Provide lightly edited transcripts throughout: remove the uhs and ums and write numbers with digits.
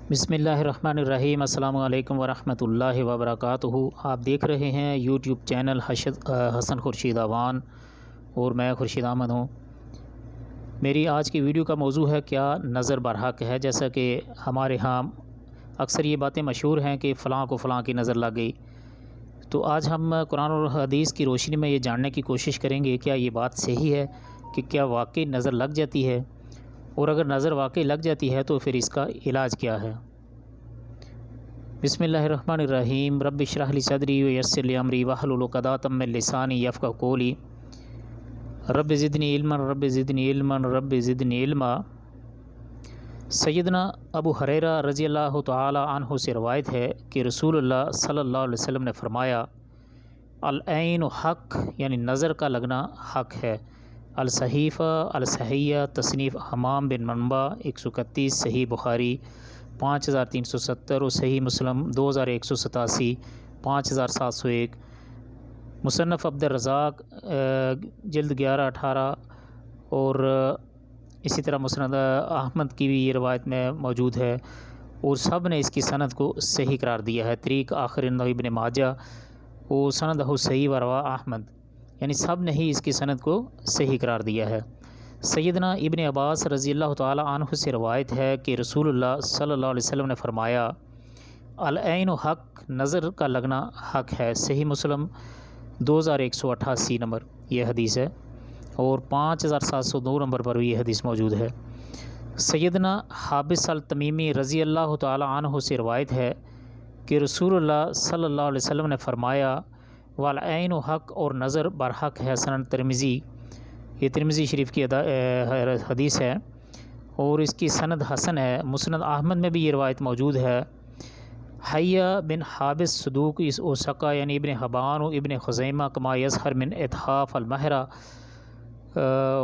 بسم اللہ الرحمن الرحیم۔ السلام علیکم ورحمۃ اللہ وبرکاتہ۔ آپ دیکھ رہے ہیں یوٹیوب چینل حسن خورشید اوان اور میں خورشید احمد ہوں۔ میری آج کی ویڈیو کا موضوع ہے کیا نظر برحق ہے۔ جیسا کہ ہمارے ہاں اکثر یہ باتیں مشہور ہیں کہ فلاں کو فلاں کی نظر لگ گئی، تو آج ہم قرآن اور حدیث کی روشنی میں یہ جاننے کی کوشش کریں گے کیا یہ بات صحیح ہے کہ کیا واقعی نظر لگ جاتی ہے، اور اگر نظر واقعی لگ جاتی ہے تو پھر اس کا علاج کیا ہے۔ بسم اللہ الرحمن الرحیم۔ رب اشرح لی صدری ویسر لی امری واحلل عقدۃ من لسانی یفقهوا قولی۔ رب زدنی علما رب زدنی علما رب زدنی علما۔ سیدنا ابو ہریرہ رضی اللہ تعالی عنہ سے روایت ہے کہ رسول اللہ صلی اللہ علیہ وسلم نے فرمایا، العین حق، یعنی نظر کا لگنا حق ہے۔ الصحیفہ الصحیحہ تصنیف حمام بن منبع 131، صحیح بخاری 5370 اور صحیح مسلم 2187، 5701، مصنف عبد الرزاق جلد 11-18، اور اسی طرح مسند احمد کی بھی یہ روایت میں موجود ہے، اور سب نے اس کی سند کو صحیح قرار دیا ہے۔ طریق آخر ابن ماجہ و سندہ صحیح و روا احمد، یعنی سب نے ہی اس کی سند کو صحیح قرار دیا ہے۔ سیدنا ابن عباس رضی اللہ تعالی عنہ سے روایت ہے کہ رسول اللہ صلی اللہ علیہ وسلم نے فرمایا، العین حق، نظر کا لگنا حق ہے۔ صحیح مسلم 2188 نمبر یہ حدیث ہے، اور 5702 نمبر پر بھی یہ حدیث موجود ہے۔ سیدنا حابس التمیمی رضی اللہ تعالی عنہ سے روایت ہے کہ رسول اللہ صلی اللہ علیہ وسلم نے فرمایا، والعین حق، اور نظر برحق ہے۔ سنن ترمذی، یہ ترمذی شریف کی حدیث ہے، اور اس کی سند حسن ہے۔ مسند احمد میں بھی یہ روایت موجود ہے۔ حیہ بن حابس صدوق اس اوسقہ، یعنی ابن حبان و ابن خزیمہ کما یظہر من اتحاف المہرہ،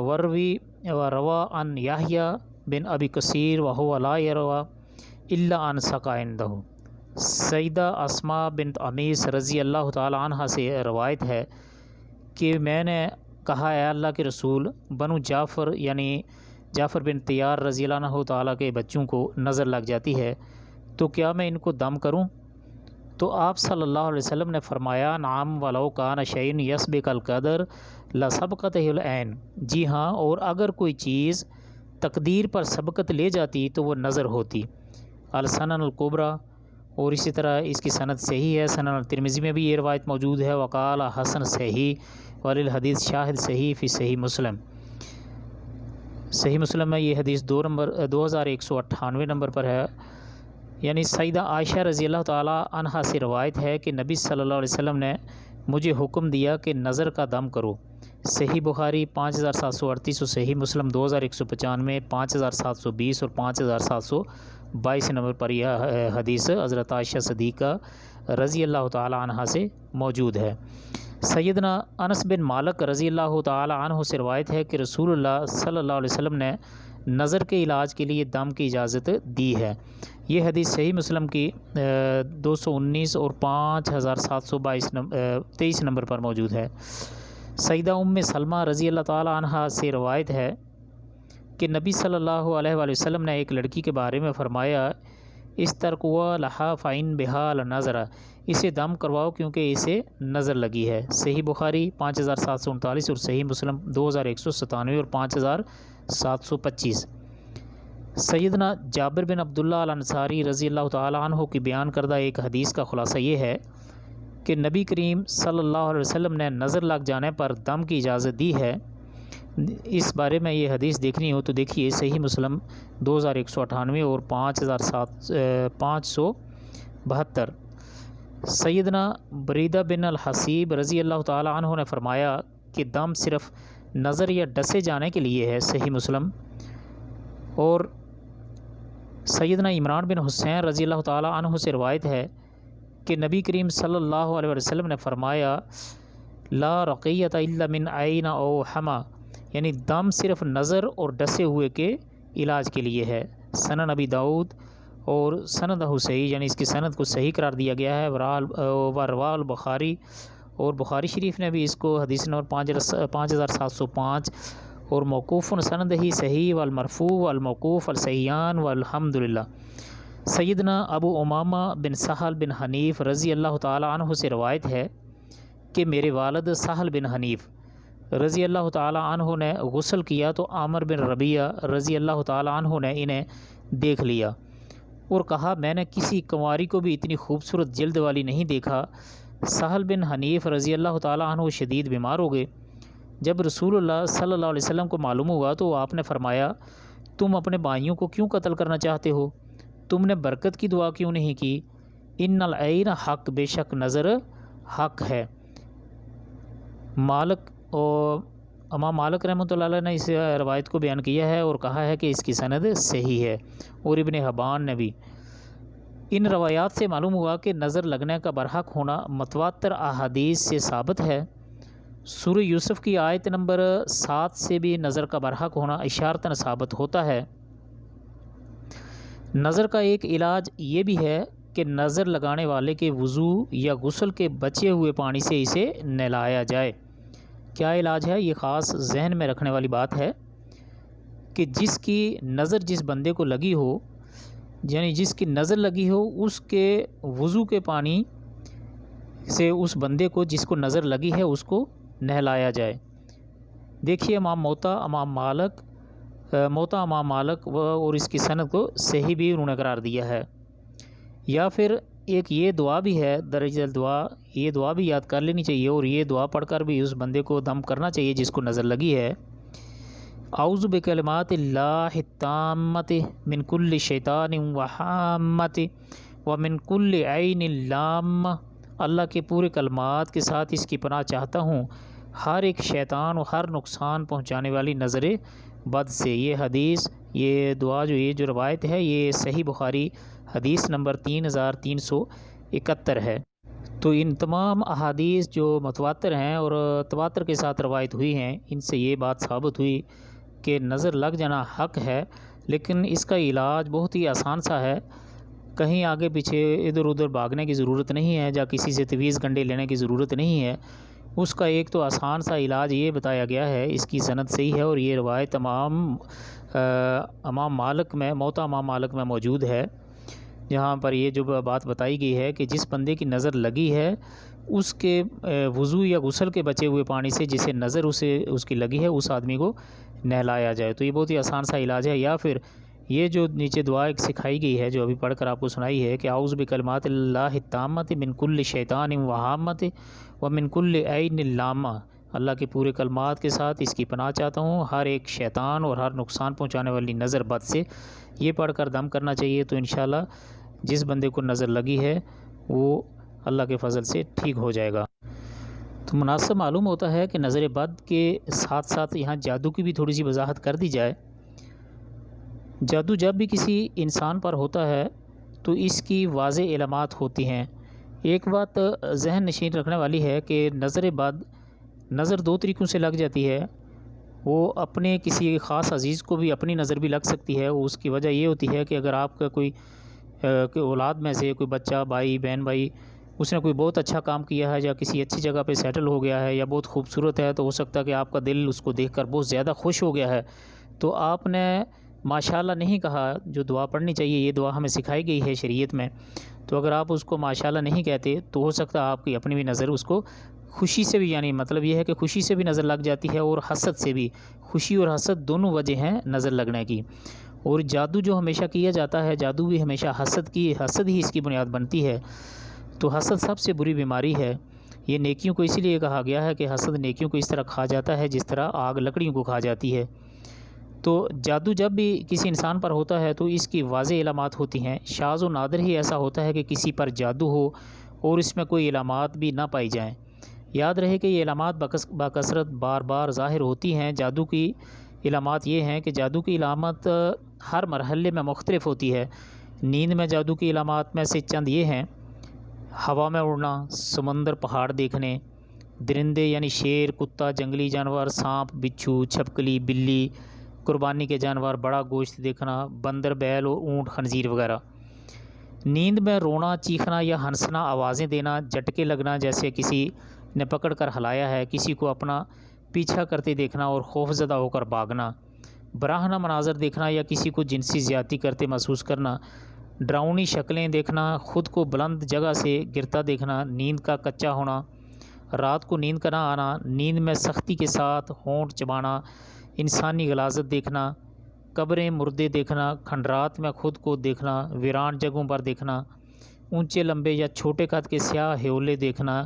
وروی و روا ان یحییٰ بن ابی کثیر وہو لا یروی الا ان ثقہ عندہ۔ سیدہ اسماء بنت امیس رضی اللہ تعالی عنہ سے روایت ہے کہ میں نے کہا، اے اللہ کے رسول، بنو جعفر یعنی جعفر بن طیار رضی اللہ عنہ تعالیٰ کے بچوں کو نظر لگ جاتی ہے، تو کیا میں ان کو دم کروں؟ تو آپ صلی اللہ علیہ وسلم نے فرمایا، نعم ولو کان شیء یسبق القدر لسبقتہ العین، جی ہاں، اور اگر کوئی چیز تقدیر پر سبقت لے جاتی تو وہ نظر ہوتی۔ السنن الکبریٰ، اور اسی طرح اس کی سند صحیح ہے۔ سنن ترمذی میں بھی یہ روایت موجود ہے۔ وقال حسن صحیح وللحدیث شاہد صحیح فی صحیح مسلم۔ صحیح مسلم میں یہ حدیث 2198 نمبر پر ہے۔ یعنی سیدہ عائشہ رضی اللہ تعالی عنہا سے روایت ہے کہ نبی صلی اللہ علیہ وسلم نے مجھے حکم دیا کہ نظر کا دم کرو۔ صحیح بخاری 5738 اور صحیح مسلم 2195، 5720 اور 5722 نمبر پر یہ حدیث حضرت عائشہ صدیقہ رضی اللہ تعالی عنہا سے موجود ہے۔ سیدنا انس بن مالک رضی اللہ تعالی عنہ سے روایت ہے کہ رسول اللہ صلی اللہ علیہ وسلم نے نظر کے علاج کے لیے دم کی اجازت دی ہے۔ یہ حدیث صحیح مسلم کی 219 اور 5723 نمبر پر موجود ہے۔ سیدہ ام سلمہ رضی اللہ تعالی عنہ سے روایت ہے کہ نبی صلی اللہ علیہ وآلہ وسلم نے ایک لڑکی کے بارے میں فرمایا، استرقوا لہا فإن بہا لنظر، اسے دم کرواؤ کیونکہ اسے نظر لگی ہے۔ صحیح بخاری 5739 اور صحیح مسلم 2197 اور 5725۔ سیدنا جابر بن عبداللہ الانصاری رضی اللہ تعالی عنہ کی بیان کردہ ایک حدیث کا خلاصہ یہ ہے کہ نبی کریم صلی اللہ علیہ وسلم نے نظر لگ جانے پر دم کی اجازت دی ہے۔ اس بارے میں یہ حدیث دیکھنی ہو تو دیکھیے صحیح مسلم 2198 اور 5572۔ سیدنا بریدہ بن الحصیب رضی اللہ تعالی عنہ نے فرمایا کہ دم صرف نظر یا ڈسے جانے کے لیے ہے۔ صحیح مسلم۔ اور سیدنا عمران بن حسین رضی اللہ تعالی عنہ سے روایت ہے کہ نبی کریم صلی اللہ علیہ وسلم نے فرمایا، لا رقیۃ الا من عین او حما، یعنی دم صرف نظر اور ڈسے ہوئے کے علاج کے لیے ہے۔ سنن ابی داؤد اور سند صحیح، یعنی اس کی سند کو صحیح قرار دیا گیا ہے۔ وروا البخاری، اور بخاری شریف نے بھی اس کو حدیث نمبر 5705 اور موقوف سند ہی صحیح، والمرفوع والموقوف الصحیحان والحمدللہ۔ سیدنا ابو امامہ بن سہل بن حنیف رضی اللہ تعالی عنہ سے روایت ہے کہ میرے والد سہل بن حنیف رضی اللہ تعالی عنہ نے غسل کیا تو عامر بن ربیعہ رضی اللہ تعالی عنہ نے انہیں دیکھ لیا اور کہا میں نے کسی کنواری کو بھی اتنی خوبصورت جلد والی نہیں دیکھا۔ سہل بن حنیف رضی اللہ تعالی عنہ شدید بیمار ہو گئے۔ جب رسول اللہ صلی اللہ علیہ وسلم کو معلوم ہوا تو آپ نے فرمایا تم اپنے بھائیوں کو کیوں قتل کرنا چاہتے ہو؟ تم نے برکت کی دعا کیوں نہیں کی؟ ان العین حق، بے شک نظر حق ہے۔ امام مالک رحمۃ اللہ علیہ نے اس روایت کو بیان کیا ہے اور کہا ہے کہ اس کی سند صحیح ہے، اور ابن حبان نے بھی۔ ان روایات سے معلوم ہوا کہ نظر لگنے کا برحق ہونا متواتر احادیث سے ثابت ہے۔ سورہ یوسف کی آیت نمبر 7 سے بھی نظر کا برحق ہونا اشارتاً ثابت ہوتا ہے۔ نظر کا ایک علاج یہ بھی ہے کہ نظر لگانے والے کے وضو یا غسل کے بچے ہوئے پانی سے اسے نہلایا جائے۔ کیا علاج ہے؟ یہ خاص ذہن میں رکھنے والی بات ہے کہ جس کی نظر جس بندے کو لگی ہو، یعنی جس کی نظر لگی ہو، اس کے وضو کے پانی سے اس بندے کو جس کو نظر لگی ہے اس کو نہلایا جائے۔ دیکھیے امام مالک اور اس کی سند کو صحیح بھی انہوں نے قرار دیا ہے۔ یا پھر ایک یہ دعا بھی ہے، درجہ دعا، یہ دعا بھی یاد کر لینی چاہیے، اور یہ دعا پڑھ کر بھی اس بندے کو دم کرنا چاہیے جس کو نظر لگی ہے۔ اعوذ بکلمات اللہ التامۃ من کل شیطان وہامۃ ومن کل عین لامہ، اللہ کے پورے کلمات کے ساتھ اس کی پناہ چاہتا ہوں ہر ایک شیطان اور ہر نقصان پہنچانے والی نظر بد سے۔ یہ حدیث، یہ دعا یہ جو روایت ہے، یہ صحیح بخاری حدیث نمبر 3371 ہے۔ تو ان تمام احادیث جو متواتر ہیں اور تواتر کے ساتھ روایت ہوئی ہیں، ان سے یہ بات ثابت ہوئی کہ نظر لگ جانا حق ہے، لیکن اس کا علاج بہت ہی آسان سا ہے۔ کہیں آگے پیچھے ادھر ادھر بھاگنے کی ضرورت نہیں ہے، یا کسی سے تویز گنڈے لینے کی ضرورت نہیں ہے۔ اس کا ایک تو آسان سا علاج یہ بتایا گیا ہے، اس کی سند صحیح ہے، اور یہ روایت امام مالک میں، موطا امام مالک میں موجود ہے، جہاں پر یہ جو بات بتائی گئی ہے کہ جس بندے کی نظر لگی ہے اس کے وضو یا غسل کے بچے ہوئے پانی سے جسے نظر اس کی لگی ہے اس آدمی کو نہلایا جائے۔ تو یہ بہت ہی آسان سا علاج ہے۔ یا پھر یہ جو نیچے دعا ایک سکھائی گئی ہے جو ابھی پڑھ کر آپ کو سنائی ہے کہ اعوذ بکلمات اللہ التامۃ من کل شیطان وہامۃ ومن کل عین لامہ، اللہ کے پورے کلمات کے ساتھ اس کی پناہ چاہتا ہوں ہر ایک شیطان اور ہر نقصان پہنچانے والی نظر بد سے۔ یہ پڑھ کر دم کرنا چاہیے، تو انشاءاللہ جس بندے کو نظر لگی ہے وہ اللہ کے فضل سے ٹھیک ہو جائے گا۔ تو مناسب معلوم ہوتا ہے کہ نظر بد کے ساتھ ساتھ یہاں جادو کی بھی تھوڑی سی وضاحت کر دی جائے۔ جادو جب بھی کسی انسان پر ہوتا ہے تو اس کی واضح علامات ہوتی ہیں۔ ایک بات ذہن نشین رکھنے والی ہے کہ نظر بد، نظر دو طریقوں سے لگ جاتی ہے۔ وہ اپنے کسی خاص عزیز کو بھی اپنی نظر بھی لگ سکتی ہے۔ اس کی وجہ یہ ہوتی ہے کہ اگر آپ کا کوئی اولاد میں سے کوئی بچہ، بھائی، بہن بھائی، اس نے کوئی بہت اچھا کام کیا ہے یا کسی اچھی جگہ پہ سیٹل ہو گیا ہے یا بہت خوبصورت ہے، تو ہو سکتا ہے کہ آپ کا دل اس کو دیکھ کر بہت زیادہ خوش ہو گیا ہے، تو آپ نے ماشاءاللہ نہیں کہا۔ جو دعا پڑھنی چاہیے، یہ دعا ہمیں سکھائی گئی ہے شریعت میں، تو اگر آپ اس کو ماشاءاللہ نہیں کہتے تو ہو سکتا ہے آپ کی اپنی بھی نظر اس کو خوشی سے بھی، یعنی مطلب یہ ہے کہ خوشی سے بھی نظر لگ جاتی ہے اور حسد سے بھی۔ خوشی اور حسد دونوں وجہ ہیں نظر لگنے کی۔ اور جادو جو ہمیشہ کیا جاتا ہے، جادو بھی ہمیشہ حسد ہی اس کی بنیاد بنتی ہے۔ تو حسد سب سے بری بیماری ہے۔ یہ نیکیوں کو اسی لیے کہا گیا ہے کہ حسد نیکیوں کو اس طرح کھا جاتا ہے جس طرح آگ لکڑیوں کو کھا جاتی ہے۔ تو جادو جب بھی کسی انسان پر ہوتا ہے تو اس کی واضح علامات ہوتی ہیں۔ شاذ و نادر ہی ایسا ہوتا ہے کہ کسی پر جادو ہو اور اس میں کوئی علامات بھی نہ پائی جائیں۔ یاد رہے کہ یہ علامات بکثرت بار بار ظاہر ہوتی ہیں۔ جادو کی علامات یہ ہیں کہ جادو کی علامت ہر مرحلے میں مختلف ہوتی ہے۔ نیند میں جادو کی علامات میں سے چند یہ ہیں: ہوا میں اڑنا، سمندر، پہاڑ دیکھنے، درندے یعنی شیر، کتا، جنگلی جانور، سانپ، بچھو، چھپکلی، بلی، قربانی کے جانور، بڑا گوشت دیکھنا، بندر، بیل اور اونٹ، خنزیر وغیرہ۔ نیند میں رونا، چیخنا یا ہنسنا، آوازیں دینا، جھٹکے لگنا جیسے کسی نے پکڑ کر ہلایا ہے، کسی کو اپنا پیچھا کرتے دیکھنا اور خوفزدہ ہو کر بھاگنا، براہنہ مناظر دیکھنا یا کسی کو جنسی زیادتی کرتے محسوس کرنا، ڈراؤنی شکلیں دیکھنا، خود کو بلند جگہ سے گرتا دیکھنا، نیند کا کچا ہونا، رات کو نیند کا نہ آنا، نیند میں سختی کے ساتھ ہونٹ چبانا، انسانی غلاظت دیکھنا، قبریں مردے دیکھنا، کھنڈرات میں خود کو دیکھنا، ویران جگہوں پر دیکھنا، اونچے لمبے یا چھوٹے قد کے سیاہ ہیولے دیکھنا،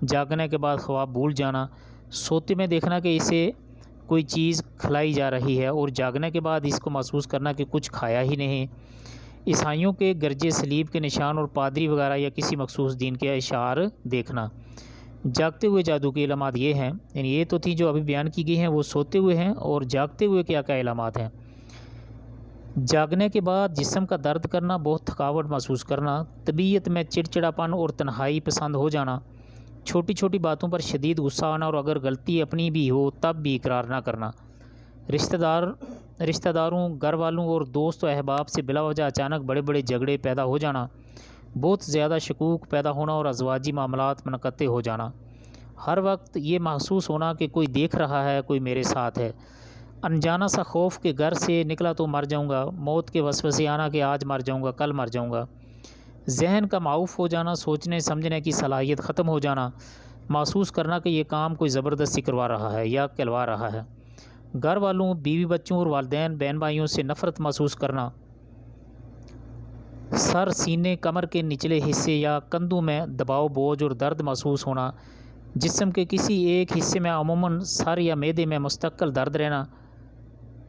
جاگنے کے بعد خواب بھول جانا، سوتے میں دیکھنا کہ اسے کوئی چیز کھلائی جا رہی ہے اور جاگنے کے بعد اس کو محسوس کرنا کہ کچھ کھایا ہی نہیں، عیسائیوں کے گرجے صلیب کے نشان اور پادری وغیرہ یا کسی مخصوص دین کے اشعار دیکھنا۔ جاگتے ہوئے جادو کی علامات یہ ہیں، یعنی یہ تو تھی جو ابھی بیان کی گئی ہیں، وہ سوتے ہوئے ہیں، اور جاگتے ہوئے کیا کیا علامات ہیں۔ جاگنے کے بعد جسم کا درد کرنا، بہت تھکاوٹ محسوس کرنا، طبیعت میں چڑچڑاپن اور تنہائی پسند ہو جانا، چھوٹی چھوٹی باتوں پر شدید غصہ آنا اور اگر غلطی اپنی بھی ہو تب بھی اقرار نہ کرنا، رشتہ داروں، گھر والوں اور دوست و احباب سے بلا وجہ اچانک بڑے بڑے جھگڑے پیدا ہو جانا، بہت زیادہ شکوک پیدا ہونا اور ازواجی معاملات منقطع ہو جانا، ہر وقت یہ محسوس ہونا کہ کوئی دیکھ رہا ہے، کوئی میرے ساتھ ہے، انجانا سا خوف کہ گھر سے نکلا تو مر جاؤں گا، موت کے وسوسے آنا کہ آج مر جاؤں گا، کل مر جاؤں گا، ذہن کا معاف ہو جانا، سوچنے سمجھنے کی صلاحیت ختم ہو جانا، محسوس کرنا کہ یہ کام کوئی زبردستی کروا رہا ہے یا کہلوا رہا ہے، گھر والوں، بیوی بچوں اور والدین بہن بھائیوں سے نفرت محسوس کرنا، سر، سینے، کمر کے نچلے حصے یا کندھوں میں دباؤ، بوجھ اور درد محسوس ہونا، جسم کے کسی ایک حصے میں عموماً سر یا معدے میں مستقل درد رہنا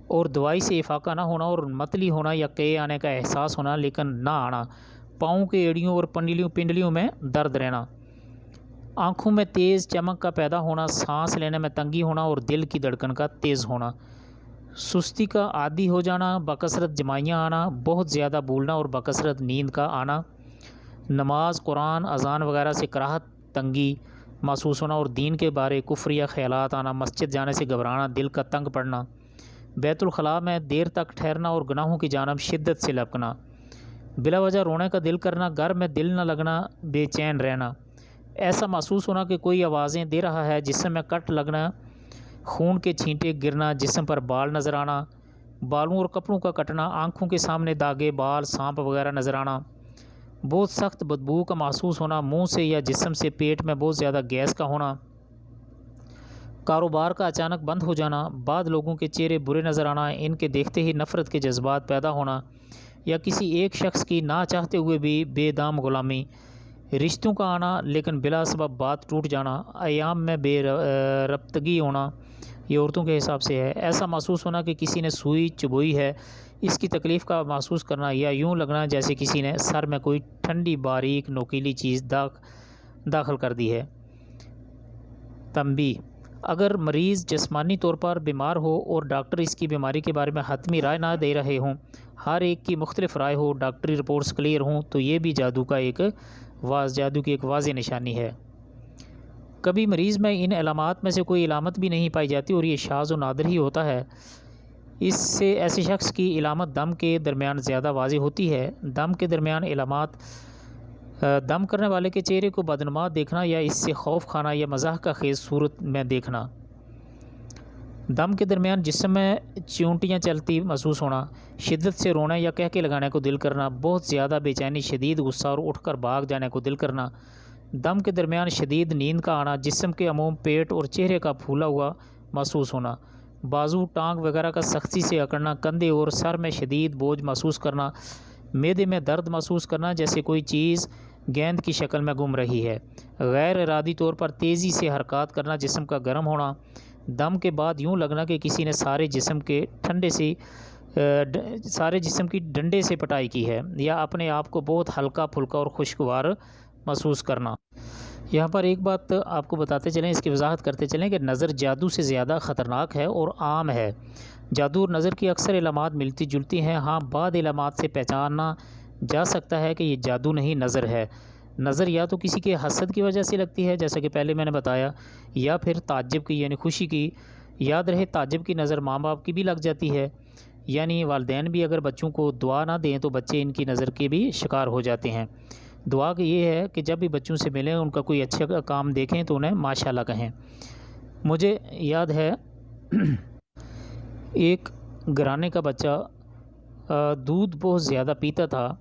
اور دوائی سے افاقہ نہ ہونا اور متلی ہونا یا قے آنے کا احساس ہونا لیکن نہ آنا، پاؤں کے ایڑیوں اور پنڈلیوں میں درد رہنا، آنکھوں میں تیز چمک کا پیدا ہونا، سانس لینے میں تنگی ہونا اور دل کی دھڑکن کا تیز ہونا، سستی کا عادی ہو جانا، بکثرت جمائیاں آنا، بہت زیادہ بھولنا اور بکثرت نیند کا آنا، نماز، قرآن، اذان وغیرہ سے کراہت، تنگی محسوس ہونا اور دین کے بارے کفریہ خیالات آنا، مسجد جانے سے گھبرانا، دل کا تنگ پڑنا، بیت الخلاء میں دیر تک ٹھہرنا اور گناہوں کی جانب شدت سے لپکنا، بلا وجہ رونے کا دل کرنا، گھر میں دل نہ لگنا، بے چین رہنا، ایسا محسوس ہونا کہ کوئی آوازیں دے رہا ہے، جسم میں کٹ لگنا، خون کے چھینٹے گرنا، جسم پر بال نظر آنا، بالوں اور کپڑوں کا کٹنا، آنکھوں کے سامنے داغے، بال، سانپ وغیرہ نظر آنا، بہت سخت بدبو کا محسوس ہونا، منہ سے یا جسم سے پیٹ میں بہت زیادہ گیس کا ہونا، کاروبار کا اچانک بند ہو جانا، بعض لوگوں کے چہرے برے نظر آنا، ان کے دیکھتے ہی نفرت کے جذبات پیدا ہونا یا کسی ایک شخص کی نہ چاہتے ہوئے بھی بے دام غلامی، رشتوں کا آنا لیکن بلا سبب بات ٹوٹ جانا، ایام میں بے ربطگی ہونا، یہ عورتوں کے حساب سے ہے، ایسا محسوس ہونا کہ کسی نے سوئی چبوئی ہے، اس کی تکلیف کا محسوس کرنا یا یوں لگنا جیسے کسی نے سر میں کوئی ٹھنڈی باریک نوکیلی چیز داخل کر دی ہے۔ تنبیہ: اگر مریض جسمانی طور پر بیمار ہو اور ڈاکٹر اس کی بیماری کے بارے میں حتمی رائے نہ دے رہے ہوں، ہر ایک کی مختلف رائے ہو، ڈاکٹری رپورٹس کلیئر ہوں، تو یہ بھی جادو کی ایک واضح نشانی ہے۔ کبھی مریض میں ان علامات میں سے کوئی علامت بھی نہیں پائی جاتی اور یہ شاذ و نادر ہی ہوتا ہے، اس سے ایسے شخص کی علامت دم کے درمیان زیادہ واضح ہوتی ہے۔ دم کے درمیان علامات: دم کرنے والے کے چہرے کو بدنما دیکھنا یا اس سے خوف کھانا یا مزاح کا خیز صورت میں دیکھنا، دم کے درمیان جسم میں چیونٹیاں چلتی محسوس ہونا، شدت سے رونا یا کہکے لگانے کو دل کرنا، بہت زیادہ بے چینی، شدید غصہ اور اٹھ کر بھاگ جانے کو دل کرنا، دم کے درمیان شدید نیند کا آنا، جسم کے عموم پیٹ اور چہرے کا پھولا ہوا محسوس ہونا، بازو، ٹانگ وغیرہ کا سختی سے اکڑنا، کندھے اور سر میں شدید بوجھ محسوس کرنا، معدے میں درد محسوس کرنا جیسے کوئی چیز گیند کی شکل میں گھوم رہی ہے، غیر ارادی طور پر تیزی سے حرکات کرنا، جسم کا گرم ہونا، دم کے بعد یوں لگنا کہ کسی نے سارے جسم کی ڈنڈے سے پٹائی کی ہے، یا اپنے آپ کو بہت ہلکا پھلکا اور خوشگوار محسوس کرنا۔ یہاں پر ایک بات آپ کو بتاتے چلیں، اس کی وضاحت کرتے چلیں کہ نظر جادو سے زیادہ خطرناک ہے اور عام ہے۔ جادو اور نظر کی اکثر علامات ملتی جلتی ہیں، ہاں بعض علامات سے پہچانا جا سکتا ہے کہ یہ جادو نہیں، نظر ہے۔ نظر یا تو کسی کے حسد کی وجہ سے لگتی ہے، جیسا کہ پہلے میں نے بتایا، یا پھر تعجب کی یعنی خوشی کی۔ یاد رہے تعجب کی نظر ماں باپ کی بھی لگ جاتی ہے، یعنی والدین بھی اگر بچوں کو دعا نہ دیں تو بچے ان کی نظر کے بھی شکار ہو جاتے ہیں۔ دعا کی یہ ہے کہ جب بھی بچوں سے ملیں، ان کا کوئی اچھا کام دیکھیں تو انہیں ماشاءاللہ کہیں۔ مجھے یاد ہے ایک گھرانے کا بچہ دودھ بہت زیادہ پیتا تھا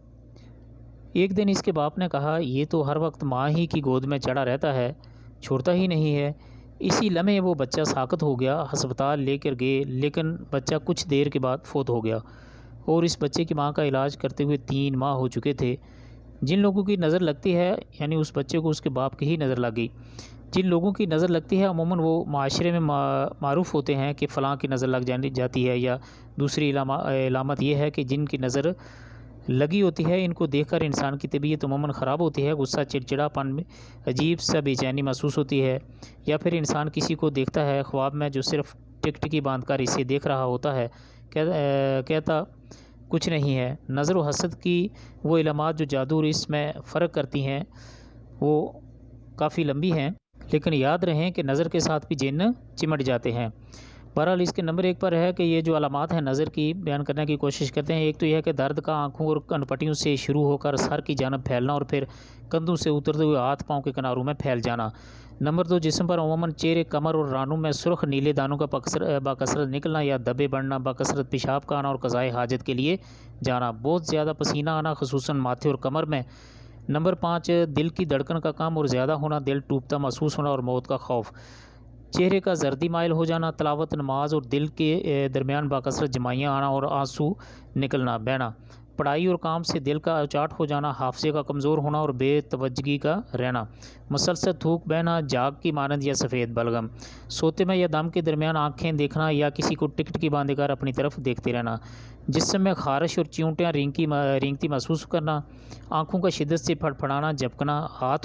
ایک دن اس کے باپ نے کہا یہ تو ہر وقت ماں ہی کی گود میں چڑھا رہتا ہے، چھوڑتا ہی نہیں ہے۔ اسی لمحے وہ بچہ ساکت ہو گیا، ہسپتال لے کر گئے لیکن بچہ کچھ دیر کے بعد فوت ہو گیا، اور اس بچے کی ماں کا علاج کرتے ہوئے 3 ماہ ہو چکے تھے۔ جن لوگوں کی نظر لگتی ہے، یعنی اس بچے کو اس کے باپ کی ہی نظر لگ گئی۔ جن لوگوں کی نظر لگتی ہے عموماً وہ معاشرے میں معروف ہوتے ہیں کہ فلاں کی نظر لگ جاتی ہے، یا دوسری علامت یہ ہے کہ جن کی نظر لگی ہوتی ہے ان کو دیکھ کر انسان کی طبیعت عموماً خراب ہوتی ہے، غصہ، چڑچڑاپن میں عجیب سا بے چینی محسوس ہوتی ہے، یا پھر انسان کسی کو دیکھتا ہے خواب میں جو صرف ٹکٹکی باندھ کر اسے دیکھ رہا ہوتا ہے، کہتا کچھ نہیں ہے۔ نظر و حسد کی وہ علامات جو جادو اور اس میں فرق کرتی ہیں وہ کافی لمبی ہیں، لیکن یاد رہیں کہ نظر کے ساتھ بھی جن چمٹ جاتے ہیں۔ بہرحال اس کے نمبر 1 پر ہے کہ یہ جو علامات ہیں نظر کی بیان کرنے کی کوشش کرتے ہیں۔ ایک تو یہ ہے کہ درد کا آنکھوں اور کن پٹیوں سے شروع ہو کر سر کی جانب پھیلنا اور پھر کندھوں سے اترتے ہوئے ہاتھ پاؤں کے کناروں میں پھیل جانا۔ نمبر 2 جسم پر عموماً چہرے، کمر اور رانوں میں سرخ نیلے دانوں کا بکثرت نکلنا یا دبے بڑھنا، بکثرت پیشاب کا آنا اور قضائے حاجت کے لیے جانا، بہت زیادہ پسینہ آنا خصوصاً ماتھے اور کمر میں۔ نمبر 5 دل کی دھڑکن کا کم اور زیادہ ہونا، دل ٹوٹتا محسوس ہونا اور موت کا خوف۔ چہرے کا زردی مائل ہو جانا، تلاوت نماز اور دل کے درمیان بکثرت جمائیاں آنا اور آنسو نکلنا، بہنا۔ پڑھائی اور کام سے دل کا اچاٹ ہو جانا، حافظے کا کمزور ہونا اور بے توجہی کا رہنا، مسلسل تھوک بہنا، جاگ کی مانند یا سفید بلغم، سوتے میں یا دم کے درمیان آنکھیں دیکھنا یا کسی کو ٹکٹکی باندھ کر اپنی طرف دیکھتے رہنا، جسم میں خارش اور چیونٹیاں رینگتی محسوس کرنا، آنکھوں کا شدت سے پھڑپھڑانا، جھپکنا، ہاتھ